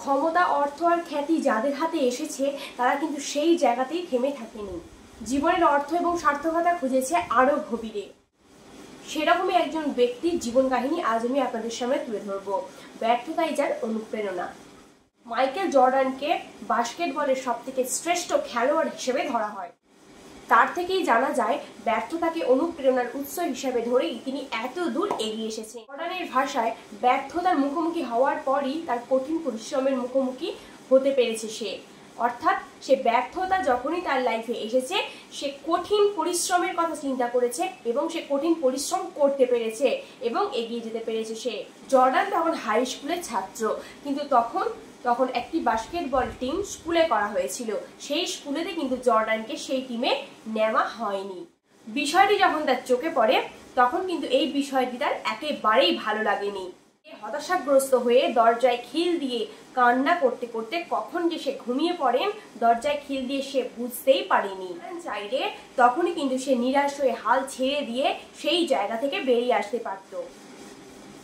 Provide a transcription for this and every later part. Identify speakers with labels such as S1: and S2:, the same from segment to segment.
S1: ক্ষমতা, অর্থ আর খ্যাতি যাদের হাতে এসেছে তারা কিন্তু সেই জায়গাতেই থেমে থাকেনি, জীবনের অর্থ এবং সার্থকতা খুঁজেছে আরো গভীরে। সেরকমই একজন ব্যক্তির জীবন কাহিনী আজ আমি আপনাদের সামনে তুলে ধরবো, ব্যর্থতাই যার অনুপ্রেরণা। মাইকেল জর্ডানকে বাস্কেটবলের সবথেকে শ্রেষ্ঠ খেলোয়াড় হিসেবে ধরা হয়। তার থেকেই জানা যায় ব্যর্থতাকে অনুপ্রেরণার উৎস হিসেবে ধরেই তিনি এত দূর এগিয়ে এসেছেন। জর্ডানের ভাষায় ব্যর্থতার মুখোমুখি হওয়ার পরই তার কঠিন পরিশ্রমের মুখোমুখি হতে পেরেছে সে। অর্থাৎ সে ব্যর্থতা যখনই তার লাইফে এসেছে সে কঠিন পরিশ্রমের কথা চিন্তা করেছে এবং সে কঠিন পরিশ্রম করতে পেরেছে এবং এগিয়ে যেতে পেরেছে সে। জর্ডান তখন হাই স্কুলের ছাত্র, কিন্তু তখন একটি বাস্কেটবল টিম স্কুলে করা হয়েছিল, সেই স্কুলেতে কিন্তু জর্ডানকে সেই টিমে নেওয়া হয়নি। বিষয়টি যখন তার চোখে পড়ে তখন কিন্তু এই বিষয়টি তার একেবারেই ভালো লাগেনি। হতাশাগ্রস্ত হয়ে দরজায় খিল দিয়ে কান্না করতে করতে কখন যে সে ঘুমিয়ে পড়েন দরজায় খিল দিয়ে সে বুঝতেই পারেনি। চাইলে তখনই কিন্তু সে নিরাশ হয়ে হাল ছেড়ে দিয়ে সেই জায়গা থেকে বেরিয়ে আসতে পারত,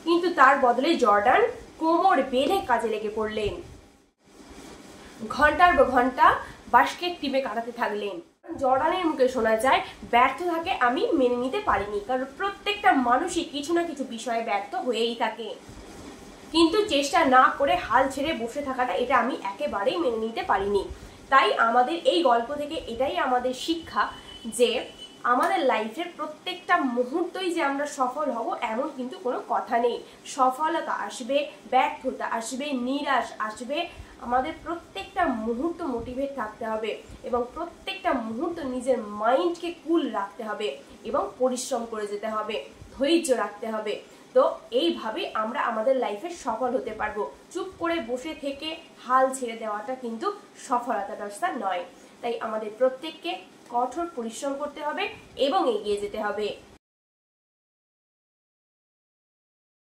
S1: কিন্তু তার বদলে জর্ডান কোমর বেঁধে কাজে লেগে পড়লেন। ঘন্টার পর ঘন্টা বাস্কেট টিমে কাটাতে থাকলেন। জর্ডানের মুখে শোনা যায়, ব্যর্থতাকে আমি মেনে নিতে পারিনি, কারণ প্রত্যেকটা মানুষই কিছু না কিছু বিষয়ে ব্যর্থ হয়েই থাকে, কিন্তু চেষ্টা না করে হাল ছেড়ে বসে থাকাটা এটা আমি একেবারেই মেনে নিতে পারিনি। তাই আমাদের এই গল্প থেকে এটাই আমাদের শিক্ষা যে আমাদের লাইফের প্রত্যেকটা মুহূর্তই যে আমরা সফল হব এমন কিন্তু কোনো কথা নেই। সফলতা আসবে, ব্যর্থতা আসবে, নিরাশ আসবে, আমাদের প্রত্যেকটা মুহূর্ত মোটিভেট থাকতে হবে এবং প্রত্যেকটা মুহূর্ত নিজের মাইন্ডকে কুল রাখতে হবে এবং পরিশ্রম করে যেতে হবে, ধৈর্য রাখতে হবে। তো এইভাবে আমরা আমাদের লাইফে সফল হতে পারবো। চুপ করে বসে থেকে হাল ছেড়ে দেওয়াটা কিন্তু সফলতার রাস্তা নয়। তাই আমাদের প্রত্যেককে কঠোর পরিশ্রম করতে হবে এবং এগিয়ে যেতে হবে।